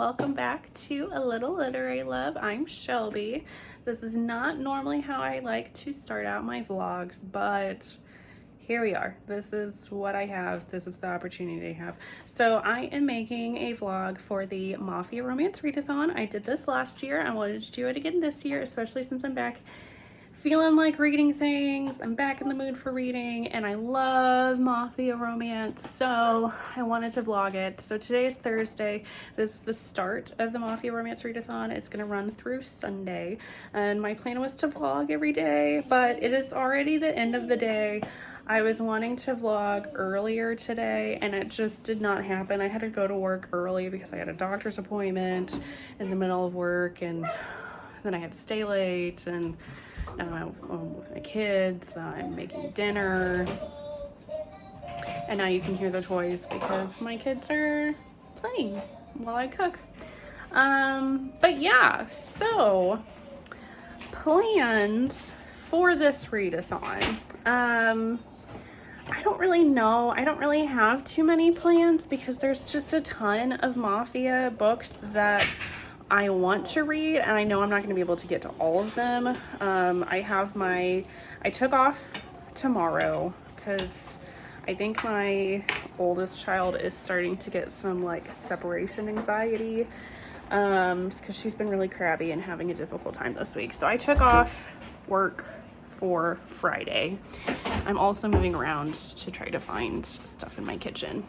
welcome back to A Little Literary Love. I'm Shelby. This is not normally how I like to start out my vlogs, but here we are. This is what I have. This is the opportunity I have. So I am making a vlog for the Mafia Romance Readathon. I did this last year. I wanted to do it again this year, especially since I'm back feeling like reading things. I'm back in the mood for reading and I love Mafia romance, so I wanted to vlog it. So today is Thursday. This is the start of the Mafia Romance Readathon. It's gonna run through Sunday and my plan was to vlog every day, but it is already the end of the day. I was wanting to vlog earlier today and it just did not happen. I had to go to work early because I had a doctor's appointment in the middle of work, and then I had to stay late, and I'm with my kids. I'm making dinner, and now you can hear the toys because my kids are playing while I cook. But yeah, so plans for this readathon. I don't really know. I don't really have too many plans because there's just a ton of Mafia books that I want to read, and I know I'm not going to be able to get to all of them. I took off tomorrow because I think my oldest child is starting to get some like separation anxiety because she's been really crabby and having a difficult time this week. So I took off work for Friday. I'm also moving around to try to find stuff in my kitchen.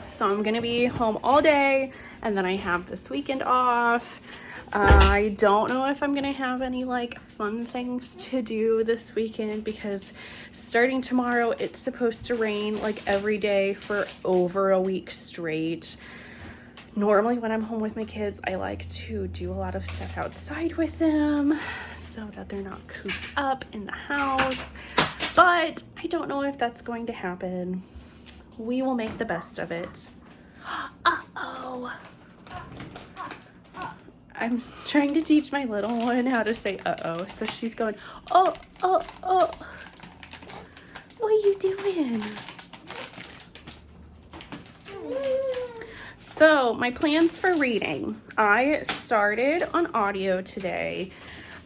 So I'm gonna be home all day, and then I have this weekend off. I don't know if I'm gonna have any like fun things to do this weekend because starting tomorrow it's supposed to rain like every day for over a week straight. Normally when I'm home with my kids, I like to do a lot of stuff outside with them so that they're not cooped up in the house, but I don't know if that's going to happen. We will make the best of it. Uh-oh. I'm trying to teach my little one how to say uh-oh. So she's going, oh, oh, oh. What are you doing? So my plans for reading. I started on audio today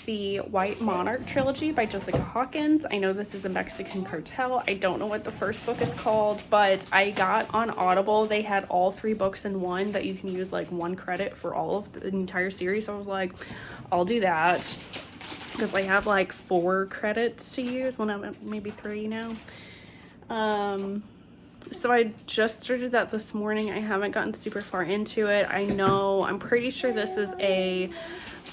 the White Monarch trilogy by Jessica Hawkins. I know this is a Mexican cartel. I don't know what the first book is called, but I got on Audible. They had all 3 books in one that you can use like 1 credit for all of the entire series. So I was like, I'll do that because I have like 4 credits to use. Well, now maybe 3 now. So I just started that this morning. I haven't gotten super far into it. I'm pretty sure this is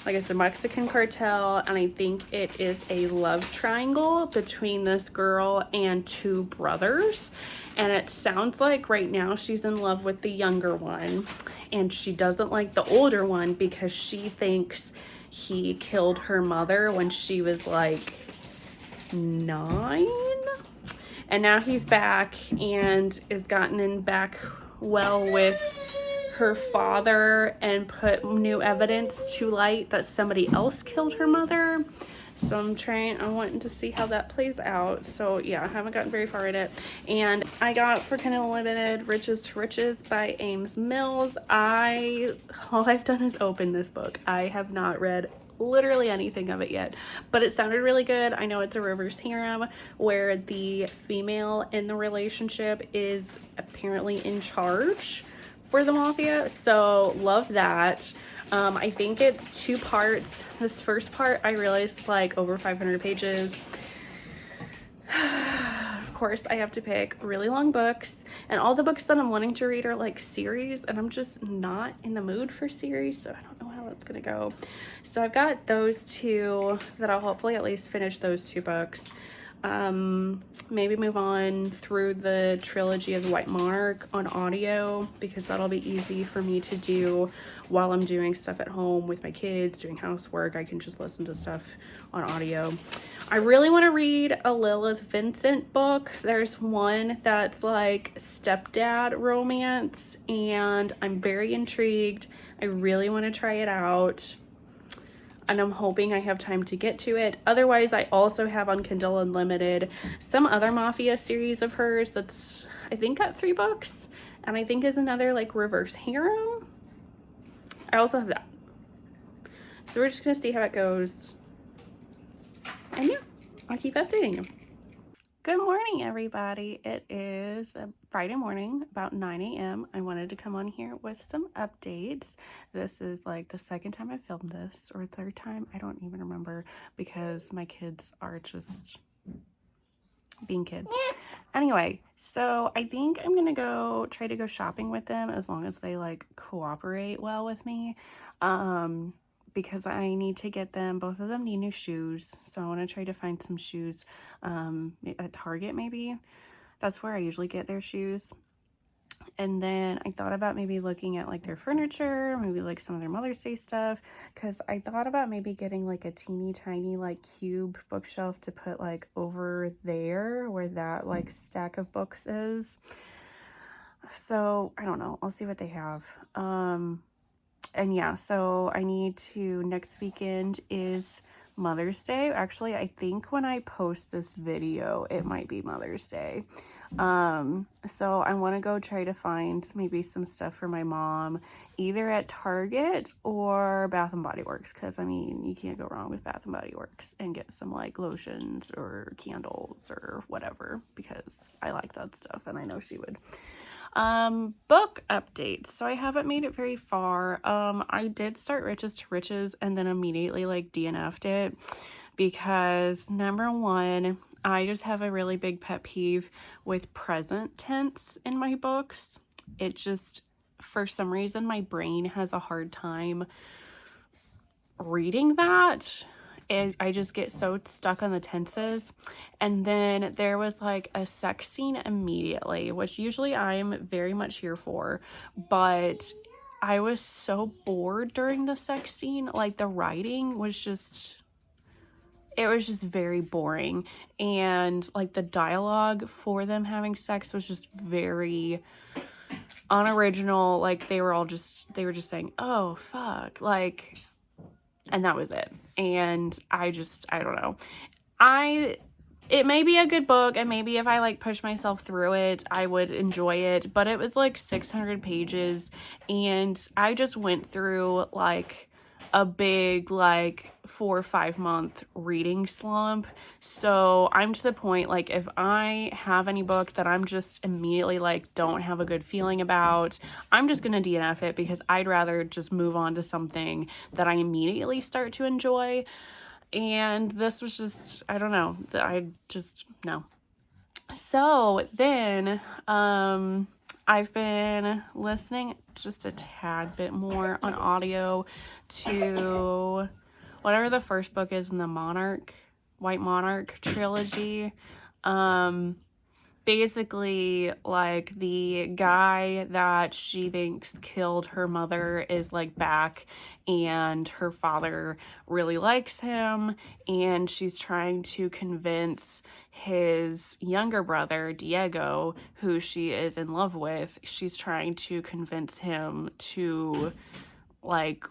like I said, Mexican cartel, and I think it is a love triangle between this girl and 2 brothers. And it sounds like right now she's in love with the younger one, and she doesn't like the older one because she thinks he killed her mother when she was like 9. And now he's back and is gotten in back well with her father and put new evidence to light that somebody else killed her mother. So I'm wanting to see how that plays out. So yeah, I haven't gotten very far in it. And I got for kind of limited Riches to Riches by Ames Mills. All I've done is open this book. I have not read literally anything of it yet, but it sounded really good. I know it's a reverse harem where the female in the relationship is apparently in charge for the mafia, so love that. I think it's 2 parts. This first part I realized is like over 500 pages. Of course I have to pick really long books, and all the books that I'm wanting to read are like series, and I'm just not in the mood for series, so I don't know how that's gonna go. So I've got those 2 that I'll hopefully at least finish those 2 books. Maybe move on through the trilogy of the White Monarch on audio because that'll be easy for me to do while I'm doing stuff at home with my kids, doing housework. I can just listen to stuff on audio. I really want to read a Lilith Vincent book. There's one that's like stepdad romance, and I'm very intrigued. I really want to try it out, and I'm hoping I have time to get to it. Otherwise, I also have on Kindle Unlimited some other Mafia series of hers that's, I think, got 3 books, and I think is another like reverse harem. I also have that. So we're just gonna see how it goes. And yeah, I'll keep updating you. Good morning, everybody. It is a Friday morning, about 9 a.m. I wanted to come on here with some updates. This is like the second time I filmed this, or third time. I don't even remember because my kids are just being kids. Anyway, so I think I'm gonna try to go shopping with them as long as they like cooperate well with me. Because I need to get them, both of them need new shoes. So I want to try to find some shoes at Target maybe. That's where I usually get their shoes. And then I thought about maybe looking at like their furniture, maybe like some of their Mother's Day stuff, because I thought about maybe getting like a teeny tiny like cube bookshelf to put like over there where that like stack of books is. So I don't know, I'll see what they have. And yeah, so I need to, next weekend is Mother's Day. Actually, I think when I post this video, it might be Mother's Day. So I want to go try to find maybe some stuff for my mom, either at Target or Bath and Body Works, because I mean, you can't go wrong with Bath and Body Works, and get some like lotions or candles or whatever, because I like that stuff and I know she would. Book updates. So I haven't made it very far. I did start Riches to Riches and then immediately like DNF'd it because number one, I just have a really big pet peeve with present tense in my books. It just, for some reason, my brain has a hard time reading that. I just get so stuck on the tenses. And then there was like a sex scene immediately, which usually I'm very much here for, but I was so bored during the sex scene. Like the writing was just, it was just very boring. And like the dialogue for them having sex was just very unoriginal. Like they were just saying, oh, fuck. Like, and that was it. And I don't know. It may be a good book, and maybe if I like push myself through it, I would enjoy it, but it was like 600 pages, and I just went through like a big like 4 or 5 month reading slump. So I'm to the point, like if I have any book that I'm just immediately like don't have a good feeling about, I'm just gonna DNF it, because I'd rather just move on to something that I immediately start to enjoy. And this was just, I don't know, no. So then I've been listening just a tad bit more on audio to whatever the first book is in the White Monarch trilogy. Basically, like, the guy that she thinks killed her mother is like back, and her father really likes him, and she's trying to convince his younger brother, Diego, who she is in love with, she's trying to convince him to like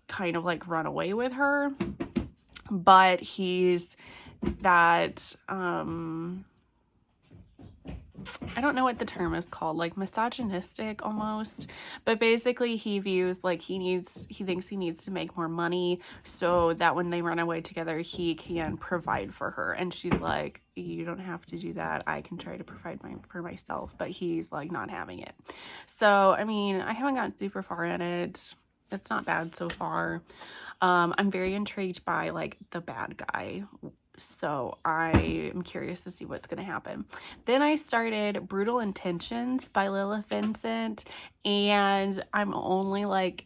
kind of like run away with her. But he's that I don't know what the term is called, like misogynistic almost, but basically he views like he thinks he needs to make more money so that when they run away together, he can provide for her. And she's like, you don't have to do that. I can try to provide for myself, but he's like not having it. So, I mean, I haven't gotten super far in it. It's not bad so far. I'm very intrigued by like the bad guy. So I am curious to see what's going to happen. Then I started Brutal Intentions by Lilith Vincent, and I'm only like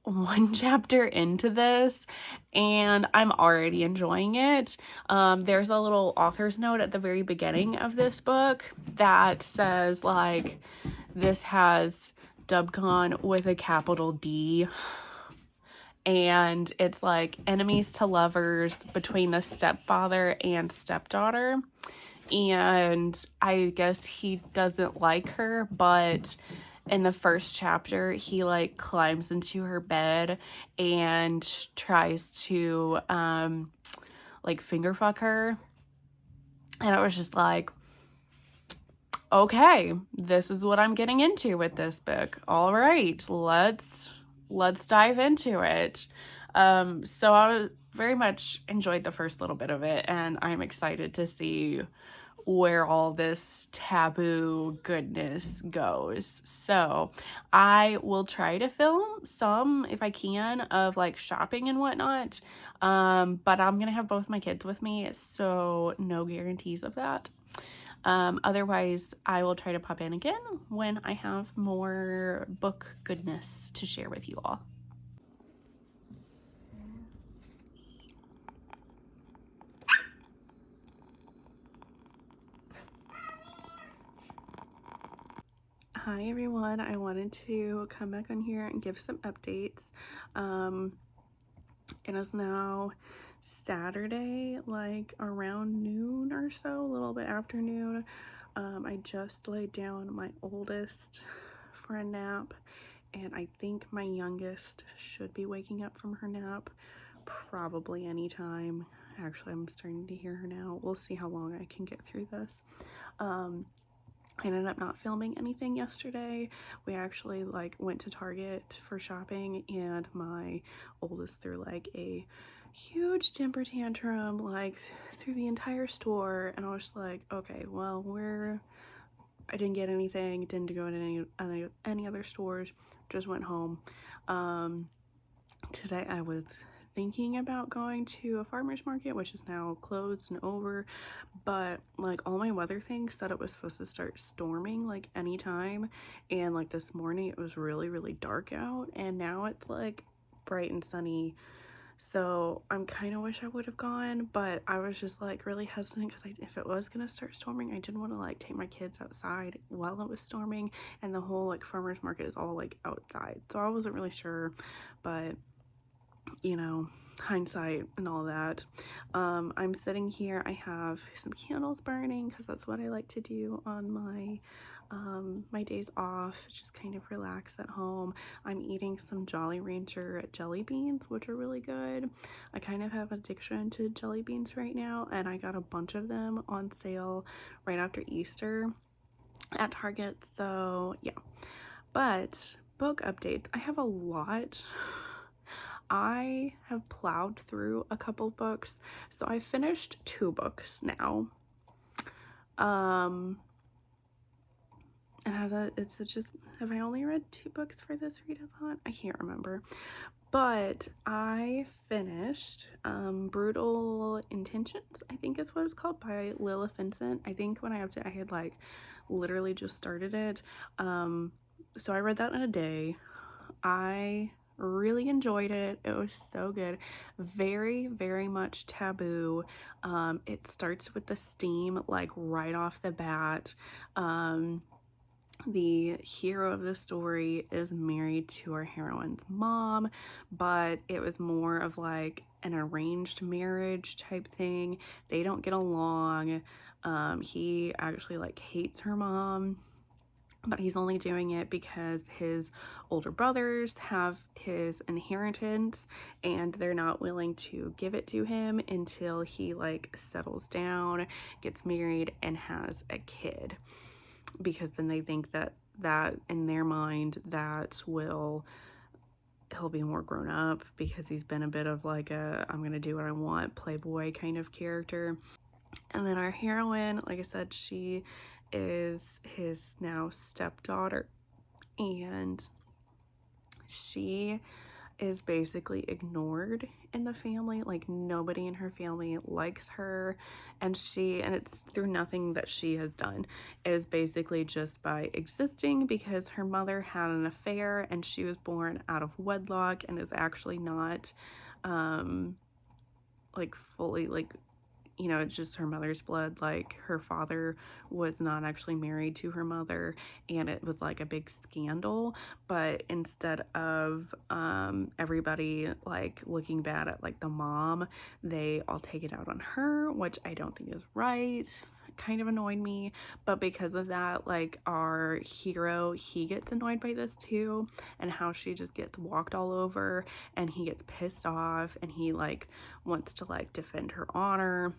1 chapter into this, and I'm already enjoying it. There's a little author's note at the very beginning of this book that says like, this has Dubcon with a capital D. And it's like enemies to lovers between the stepfather and stepdaughter. And I guess he doesn't like her, but in the first chapter, he like climbs into her bed and tries to like finger fuck her. And I was just like, okay, this is what I'm getting into with this book. All right, let's let's dive into it. So I very much enjoyed the first little bit of it, and I'm excited to see where all this taboo goodness goes. So I will try to film some, if I can, of like shopping and whatnot. But I'm gonna have both my kids with me, so no guarantees of that. Otherwise, I will try to pop in again when I have more book goodness to share with you all. Hi everyone, I wanted to come back on here and give some updates. It is now Saturday, like around noon or so, a little bit after noon. I just laid down my oldest for a nap, and I think my youngest should be waking up from her nap probably anytime. Actually, I'm starting to hear her now. We'll see how long I can get through this. I ended up not filming anything yesterday. We actually like went to Target for shopping, and my oldest threw like a huge temper tantrum like through the entire store, and I was like, okay, well, I didn't get anything, didn't go to any other stores, just went home. Today I was thinking about going to a farmer's market, which is now closed and over, but like all my weather things said it was supposed to start storming like anytime, and like this morning it was really dark out, and now it's like bright and sunny. So I'm kind of wish I would have gone, but I was just like really hesitant because if it was gonna start storming, I didn't want to like take my kids outside while it was storming, and the whole like farmer's market is all like outside, so I wasn't really sure. But you know, hindsight and all that. I'm sitting here, I have some candles burning because that's what I like to do on my days off, just kind of relax at home. I'm eating some Jolly Rancher jelly beans, which are really good. I kind of have addiction to jelly beans right now, and I got a bunch of them on sale right after Easter at Target. So yeah, but book updates, I have a lot. I have plowed through a couple books, so I finished 2 books now. And have I only read 2 books for this readathon? I can't remember. But I finished Brutal Intentions, I think is what it's called, by Lilith Vincent. I think when I updated, I had like literally just started it. So I read that in a day. I really enjoyed it. It was so good. Very much taboo. It starts with the steam like right off the bat. The hero of the story is married to our heroine's mom, but it was more of like an arranged marriage type thing. They don't get along. He actually like hates her mom, but he's only doing it because his older brothers have his inheritance, and they're not willing to give it to him until he like settles down, gets married, and has a kid, because then they think that in their mind he'll be more grown up, because he's been a bit of like a I'm gonna do what I want playboy kind of character. And then our heroine, like I said, she is his now stepdaughter, and she is basically ignored in the family. Like nobody in her family likes her, and it's through nothing that she has done. It is basically just by existing, because her mother had an affair and she was born out of wedlock and is actually not like fully like, you know, it's just her mother's blood. Like her father was not actually married to her mother, and it was like a big scandal. But instead of everybody like looking bad at like the mom, they all take it out on her, which I don't think is right. It kind of annoyed me. But because of that, like our hero, he gets annoyed by this too, and how she just gets walked all over, and he gets pissed off, and he like wants to like defend her honor.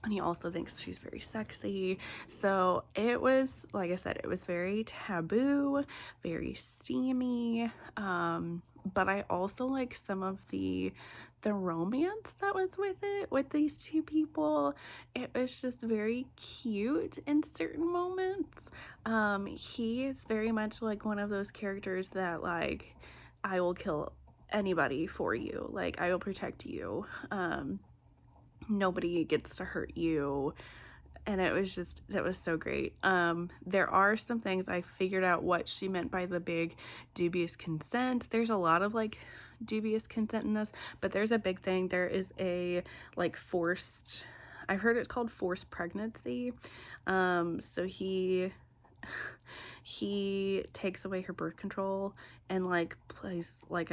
And he also thinks she's very sexy. So it was, like I said, it was very taboo, very steamy, but I also like some of the romance that was with it, with these two people. It was just very cute in certain moments. He is very much like one of those characters that, like, I will kill anybody for you, like I will protect you, nobody gets to hurt you. And it was just, that was so great. There are some things I figured out what she meant by the big dubious consent. There's a lot of like dubious consent in this, but there's a big thing. There is a like forced, I've heard it's called forced pregnancy. So he takes away her birth control and like plays like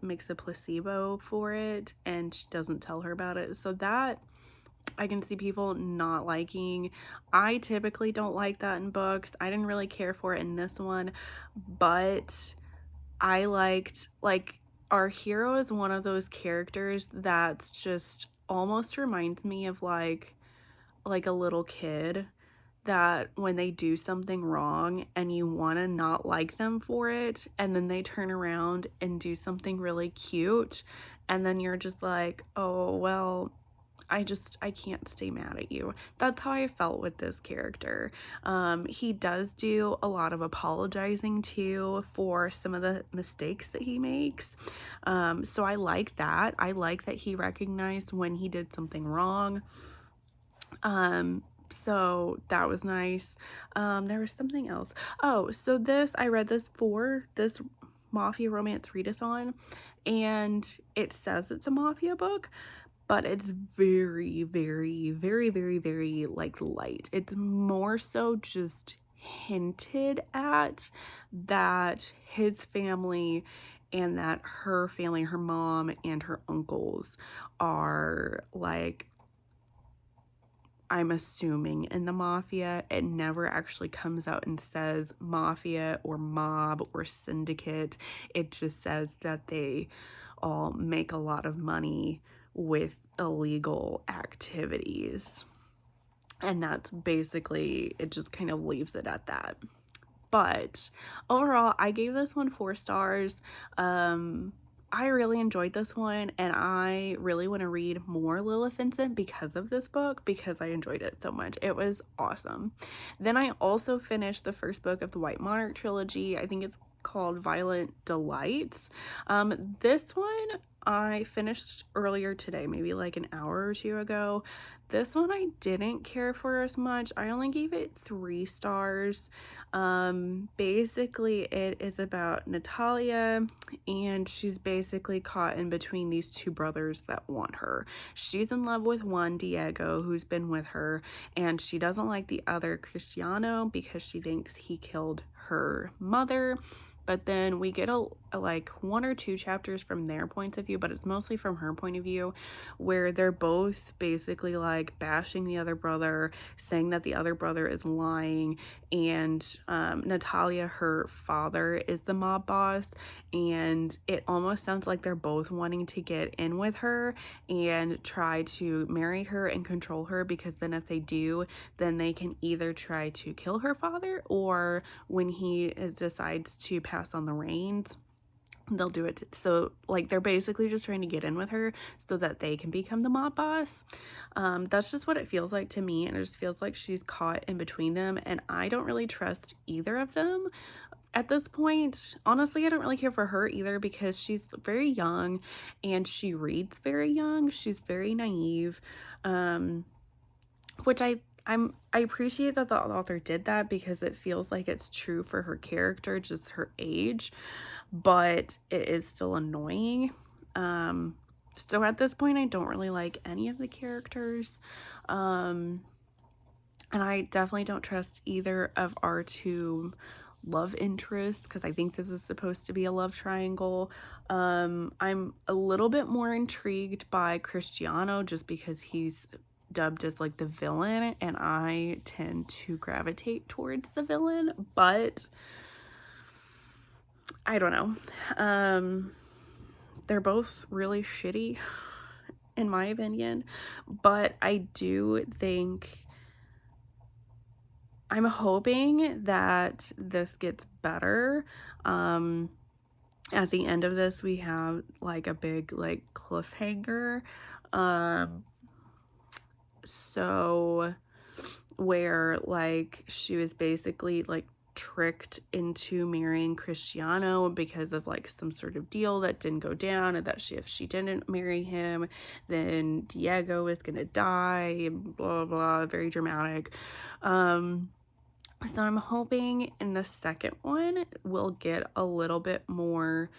makes a placebo for it, and she doesn't tell her about it. So that I can see people not liking. I typically don't like that in books. I didn't really care for it in this one, but I liked, like, our hero is one of those characters that's just almost reminds me of like a little kid, that when they do something wrong and you want to not like them for it, and then they turn around and do something really cute, and then you're just like, oh well, I can't stay mad at you. That's how I felt with this character. He does do a lot of apologizing too for some of the mistakes that he makes. So I like that. I like that he recognized when he did something wrong. So that was nice. There was something else. Oh, so I read this for this Mafia Romance Readathon, and it says it's a mafia book, but it's very, very, very, very, very like light. It's more so just hinted at that his family and that her family, her mom and her uncles, are like, I'm assuming, in the mafia. It never actually comes out and says mafia or mob or syndicate. It just says that they all make a lot of money with illegal activities. And that's basically, it just kind of leaves it at that. But overall, I gave this one 4 stars. I really enjoyed this one, and I really want to read more Lilith Vincent because of this book, because I enjoyed it so much. It was awesome. Then I also finished the first book of the White Monarch trilogy. I think it's called Violent Delights. This one I finished earlier today, maybe like an hour or 2 ago. This one I didn't care for as much. I only gave it 3 stars. Basically it is about Natalia, and she's basically caught in between these 2 brothers that want her. She's in love with one, Diego, who's been with her, and she doesn't like the other, Cristiano, because she thinks he killed her mother. But then we get like 1 or 2 chapters from their points of view, but it's mostly from her point of view, where they're both basically like bashing the other brother, saying that the other brother is lying. And Natalia, her father, is the mob boss, and it almost sounds like they're both wanting to get in with her and try to marry her and control her, because then if they do, then they can either try to kill her father, or when he decides to pass on the reins, they'll do it. So like they're basically just trying to get in with her so that they can become the mob boss. That's just what it feels like to me, and it just feels like she's caught in between them, and I don't really trust either of them at this point. Honestly, I don't really care for her either, because she's very young and she reads very young. She's very naive, which I appreciate that the author did that, because it feels like it's true for her character, just her age, but it is still annoying. So at this point, I don't really like any of the characters. And I definitely don't trust either of our 2 love interests, because I think this is supposed to be a love triangle. I'm a little bit more intrigued by Cristiano, just because he's dubbed as like the villain, and I tend to gravitate towards the villain, but I don't know. They're both really shitty in my opinion, but I do think, I'm hoping that this gets better. at the end of this, we have like a big like cliffhanger. So where like she was basically like tricked into marrying Cristiano because of like some sort of deal that didn't go down, and that if she didn't marry him, then Diego is gonna die, and blah blah blah, very dramatic. So I'm hoping in the second one we'll get a little bit more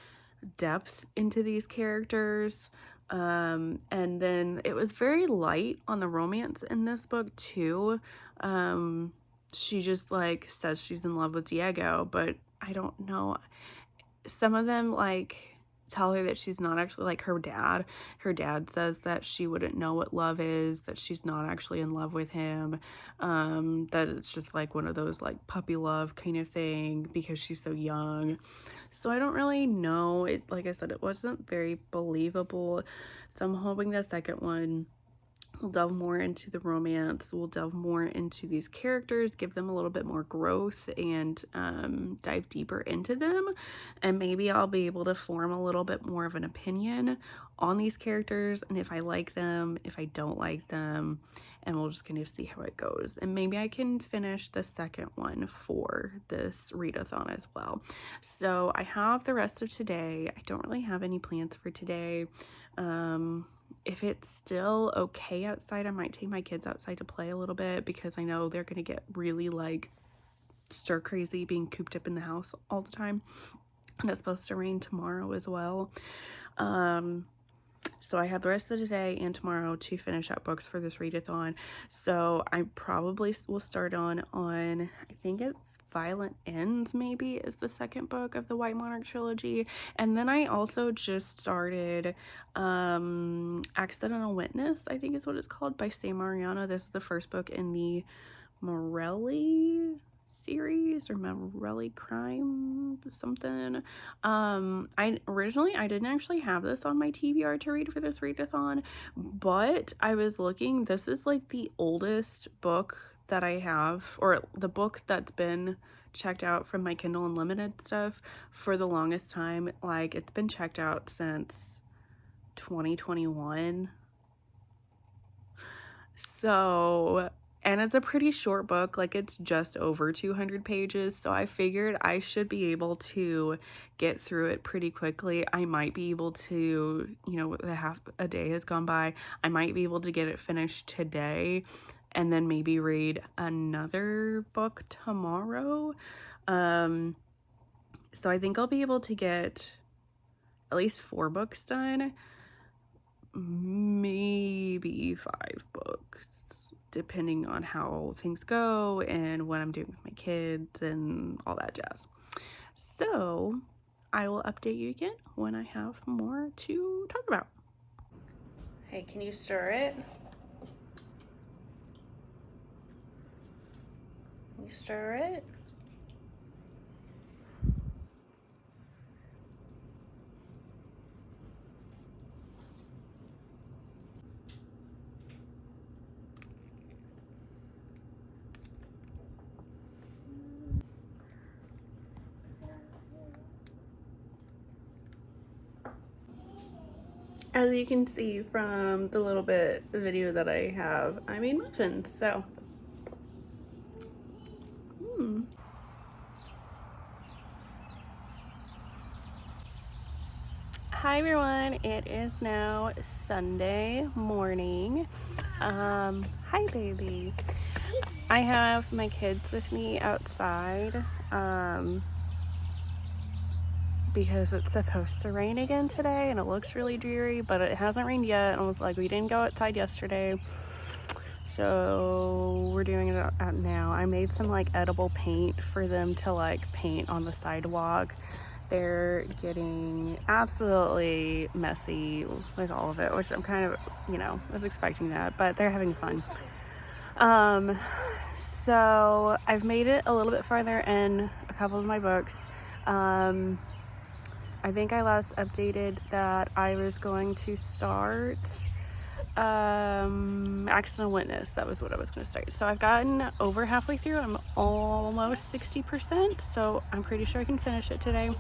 depth into these characters. And then it was very light on the romance in this book too. She just like says she's in love with Diego, but I don't know. Some of them like tell her that she's not actually, like her dad says that she wouldn't know what love is, that she's not actually in love with him, that it's just like one of those like puppy love kind of thing because she's so young. So I don't really know. It, like I said, it wasn't very believable. So I'm hoping the second one we'll delve more into the romance, we'll delve more into these characters, give them a little bit more growth, and dive deeper into them. And maybe I'll be able to form a little bit more of an opinion on these characters, and if I like them, if I don't like them, and we'll just kind of see how it goes. And maybe I can finish the second one for this readathon as well. So I have the rest of today. I don't really have any plans for today. If it's still okay outside, I might take my kids outside to play a little bit, because I know they're gonna get really like stir crazy being cooped up in the house all the time, and it's supposed to rain tomorrow as well. So I have the rest of the day and tomorrow to finish up books for this readathon. So I probably will start on I think it's Violent Ends maybe is the second book of the White Monarch trilogy. And then I also just started Accidental Witness, I think is what it's called, by Sam Mariano. This is the first book in the Morelli series, or Morelli crime something. I didn't actually have this on my TBR to read for this readathon, but I was looking, this is like the oldest book that I have, or the book that's been checked out from my Kindle Unlimited stuff for the longest time. Like, it's been checked out since 2021. So, and it's a pretty short book, like it's just over 200 pages, so I figured I should be able to get through it pretty quickly. I might be able to, you know, half a day has gone by, I might be able to get it finished today, and then maybe read another book tomorrow. So I think I'll be able to get at least 4 books done, maybe 5 books, depending on how things go and what I'm doing with my kids and all that jazz. So I will update you again when I have more to talk about. Hey, can you stir it? Can you stir it? As you can see from the little bit of video that I have, I made muffins, so. Hi everyone, it is now Sunday morning. Hi baby. I have my kids with me outside, because it's supposed to rain again today and it looks really dreary, but it hasn't rained yet. And I was like, we didn't go outside yesterday, so we're doing it out now. I made some like edible paint for them to like paint on the sidewalk. They're getting absolutely messy with all of it, which I'm kind of, you know, was expecting that, but they're having fun. So I've made it a little bit farther in a couple of my books. I think I last updated that I was going to start Accidental Witness. That was what I was going to start. So I've gotten over halfway through. I'm almost 60%, so I'm pretty sure I can finish it today.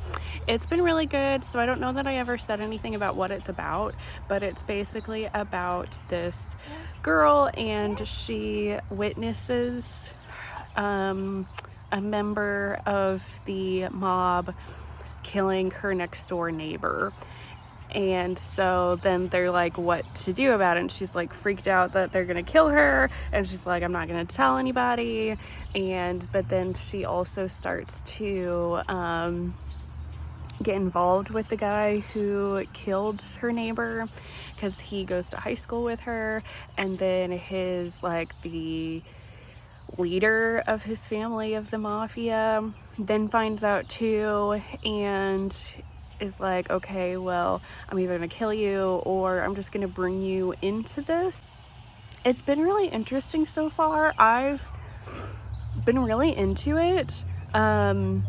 It's been really good. So I don't know that I ever said anything about what it's about, but it's basically about this girl, and she witnesses a member of the mob killing her next door neighbor. And so then they're like, what to do about it? And she's like freaked out that they're gonna kill her, and she's like, I'm not gonna tell anybody. But then she also starts to get involved with the guy who killed her neighbor, because he goes to high school with her. And then the leader of his family of the mafia then finds out too, and is like, okay, well, I'm either gonna kill you or I'm just gonna bring you into this. It's been really interesting so far. I've been really into it, and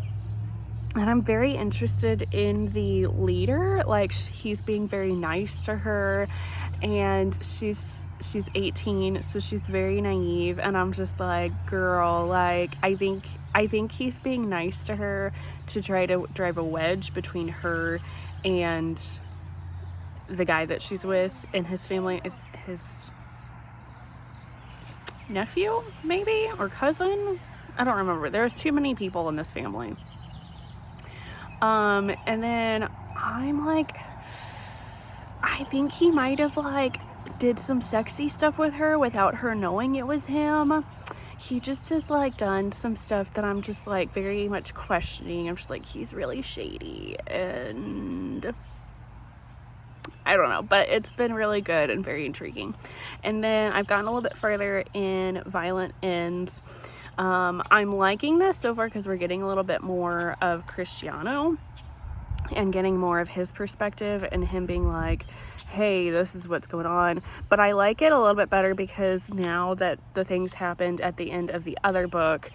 I'm very interested in the leader. Like, he's being very nice to her, and she's 18, so she's very naive, and I'm just like, girl, like, I think he's being nice to her to try to drive a wedge between her and the guy that she's with and his family, his nephew maybe, or cousin. I don't remember. There's too many people in this family. And then I'm like, I think he might have like did some sexy stuff with her without her knowing it was him. He just has like done some stuff that I'm just like very much questioning. I'm just like, he's really shady, and I don't know, but it's been really good and very intriguing. And then I've gotten a little bit further in Violent Ends. I'm liking this so far because we're getting a little bit more of Cristiano and getting more of his perspective, and him being like, hey, this is what's going on. But I like it a little bit better because now that the things happened at the end of the other book,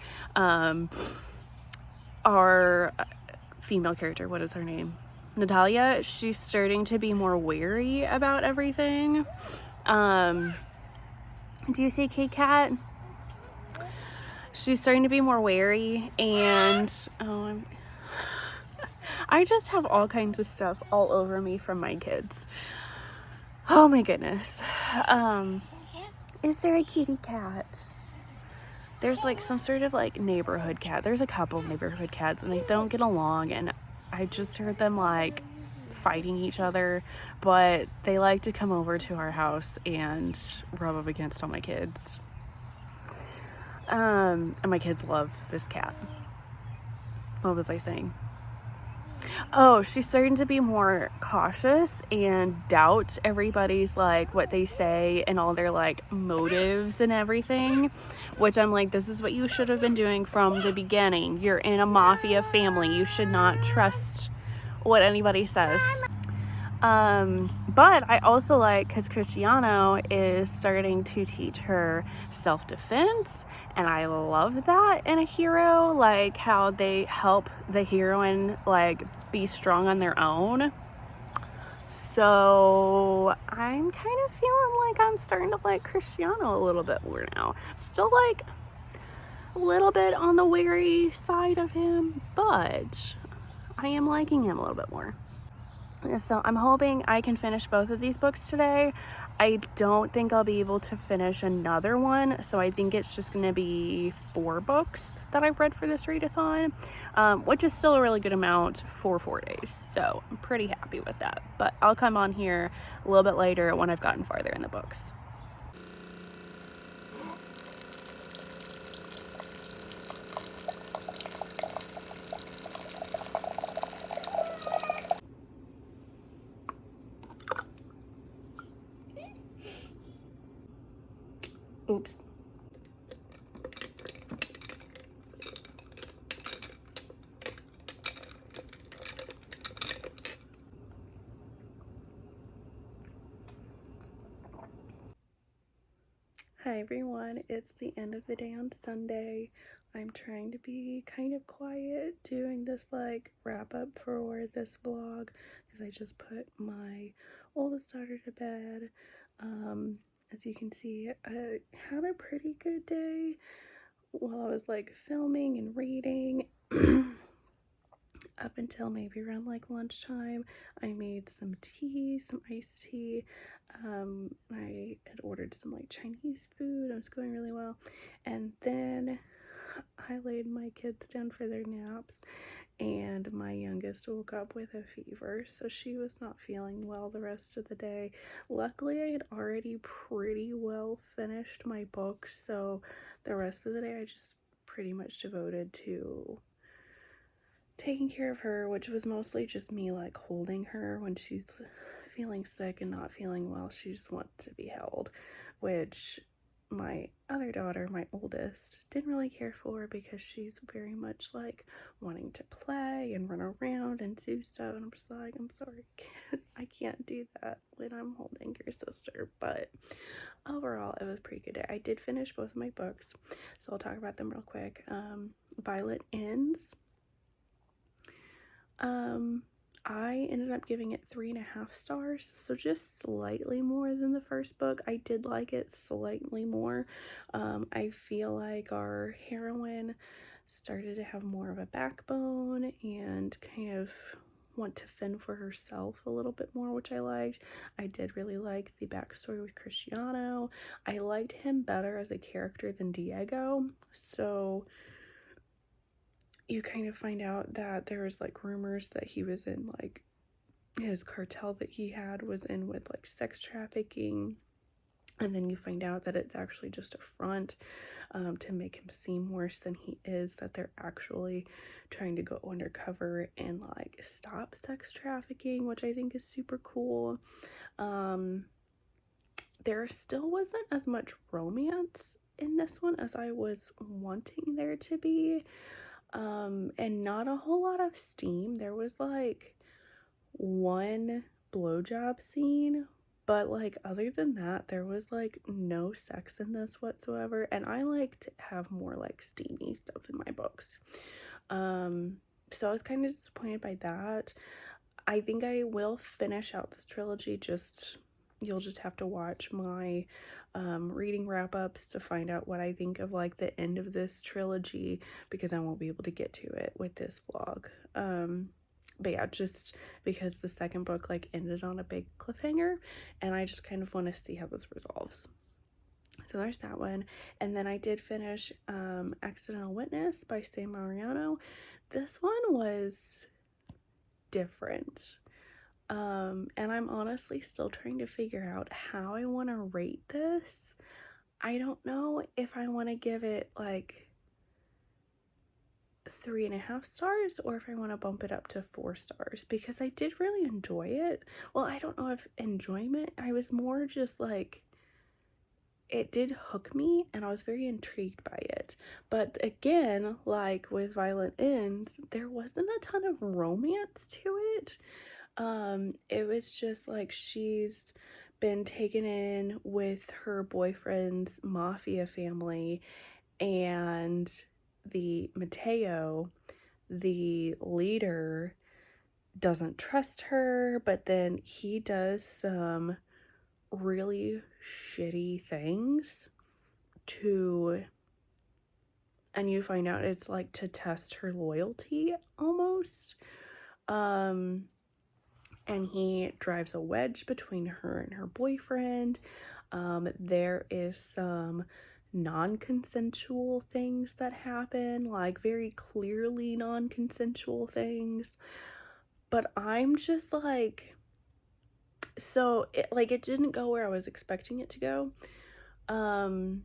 our female character, what is her name? Natalia, she's starting to be more wary about everything. Do you see Kit Kat? She's starting to be more wary, and I just have all kinds of stuff all over me from my kids. Oh my goodness. Is there a kitty cat? There's like some sort of like neighborhood cat. There's a couple of neighborhood cats, and they don't get along, and I just heard them like fighting each other, but they like to come over to our house and rub up against all my kids. And my kids love this cat. What was I saying? Oh, she's starting to be more cautious and doubt everybody's like what they say and all their like motives and everything, which I'm like, this is what you should have been doing from the beginning. You're in a mafia family. You should not trust what anybody says. But I also like, because Cristiano is starting to teach her self-defense, and I love that in a hero, like how they help the heroine like be strong on their own. So I'm kind of feeling like I'm starting to like Cristiano a little bit more now. Still like a little bit on the wary side of him, but I am liking him a little bit more. So I'm hoping I can finish both of these books today. I don't think I'll be able to finish another one, so I think it's just going to be 4 books that I've read for this readathon, which is still a really good amount for 4 days. So I'm pretty happy with that. But I'll come on here a little bit later when I've gotten farther in the books. Oops. Hi everyone, it's the end of the day on Sunday. I'm trying to be kind of quiet doing this like wrap up for this vlog because I just put my oldest daughter to bed. As you can see, I had a pretty good day while I was like filming and reading. Up until maybe around like lunchtime, I made some tea, some iced tea. I had ordered some like Chinese food. It was going really well. And then I laid my kids down for their naps, and my youngest woke up with a fever, so she was not feeling well the rest of the day. Luckily, I had already pretty well finished my book, so the rest of the day I just pretty much devoted to taking care of her, which was mostly just me like holding her when she's feeling sick and not feeling well. She just wants to be held, which my other daughter, my oldest, didn't really care for because she's very much like wanting to play and run around and do stuff. And I'm just like, I'm sorry, I can't do that when I'm holding your sister. But overall, it was a pretty good day. I did finish both of my books, so I'll talk about them real quick. Violet Ends. I ended up giving it 3.5 stars, so just slightly more than the first book. I did like it slightly more. I feel like our heroine started to have more of a backbone and kind of want to fend for herself a little bit more, which I liked. I did really like the backstory with Cristiano. I liked him better as a character than Diego, so you kind of find out that there was like rumors that he was in like his cartel that he had was in with like sex trafficking, and then you find out that it's actually just a front to make him seem worse than he is, that they're actually trying to go undercover and like stop sex trafficking, which I think is super cool. There still wasn't as much romance in this one as I was wanting there to be. And not a whole lot of steam. There was like one blowjob scene, but like other than that, there was like no sex in this whatsoever. And I like to have more like steamy stuff in my books. So I was kind of disappointed by that. I think I will finish out this trilogy. You'll just have to watch my reading wrap-ups to find out what I think of like the end of this trilogy, because I won't be able to get to it with this vlog. But yeah, just because the second book like ended on a big cliffhanger, and I just kind of want to see how this resolves. So there's that one. And then I did finish Accidental Witness by Sam Mariano. This one was different. And I'm honestly still trying to figure out how I want to rate this. I don't know if I want to give it like 3.5 stars or if I want to bump it up to 4 stars, because I did really enjoy it. Well, I don't know if enjoyment, I was more just like, it did hook me and I was very intrigued by it. But again, like with Violet Ends, there wasn't a ton of romance to it. It was just like she's been taken in with her boyfriend's mafia family, and the Mateo, the leader, doesn't trust her, but then he does some really shitty things and you find out it's like to test her loyalty almost. And he drives a wedge between her and her boyfriend. There is some non-consensual things that happen, like very clearly non-consensual things. But I'm just like, so it didn't go where I was expecting it to go. But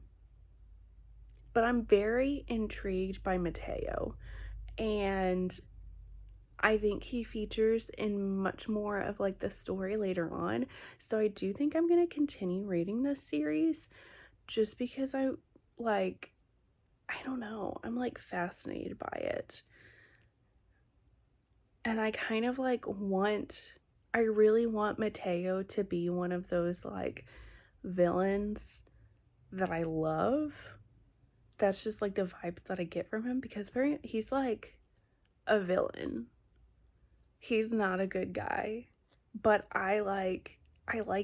I'm very intrigued by Mateo, and I think he features in much more of like the story later on. So I do think I'm going to continue reading this series, just because I don't know, I'm like fascinated by it. And I kind of like I really want Mateo to be one of those like villains that I love. That's just like the vibes that I get from him, because he's like a villain. He's not a good guy, but I like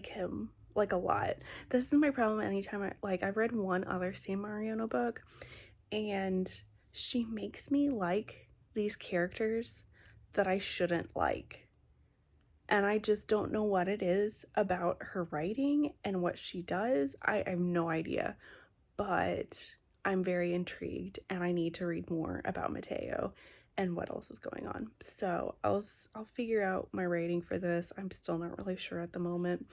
him. like a lot. This is my problem anytime I've read one other San Mariano book, and she makes me like these characters that I shouldn't like. And I just don't know what it is about her writing and what she does. I have no idea, but I'm very intrigued and I need to read more about Mateo and what else is going on. So I'll figure out my rating for this. I'm still not really sure at the moment.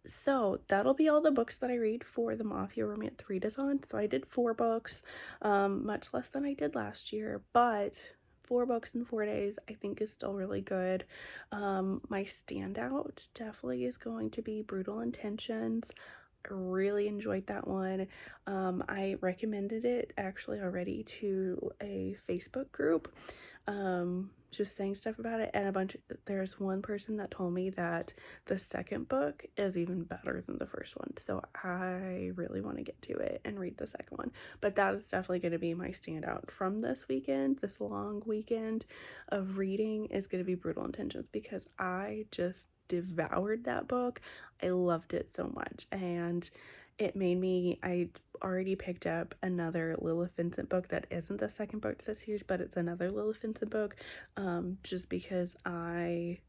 So that'll be all the books that I read for the Mafia Romance Readathon. So I did 4 books, much less than I did last year, but 4 books in 4 days I think is still really good. My standout definitely is going to be Brutal Intentions. I really enjoyed that one. I recommended it actually already to a Facebook group, just saying stuff about it, and there's one person that told me that the second book is even better than the first one, so I really want to get to it and read the second one. But that is definitely going to be my standout from this weekend. This long weekend of reading is going to be Brutal Intentions, because I just devoured that book. I loved it so much, and it made me, I already picked up another Lilith Vincent book that isn't the second book to the series, but it's another Lilith Vincent book, just because I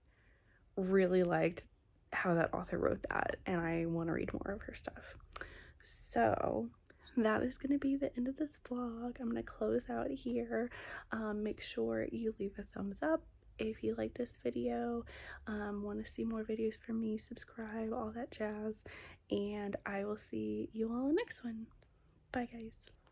really liked how that author wrote that, and I want to read more of her stuff. So that is going to be the end of this vlog. I'm going to close out here. Make sure you leave a thumbs up if you like this video, want to see more videos from me, subscribe, all that jazz, and I will see you all in the next one. Bye guys.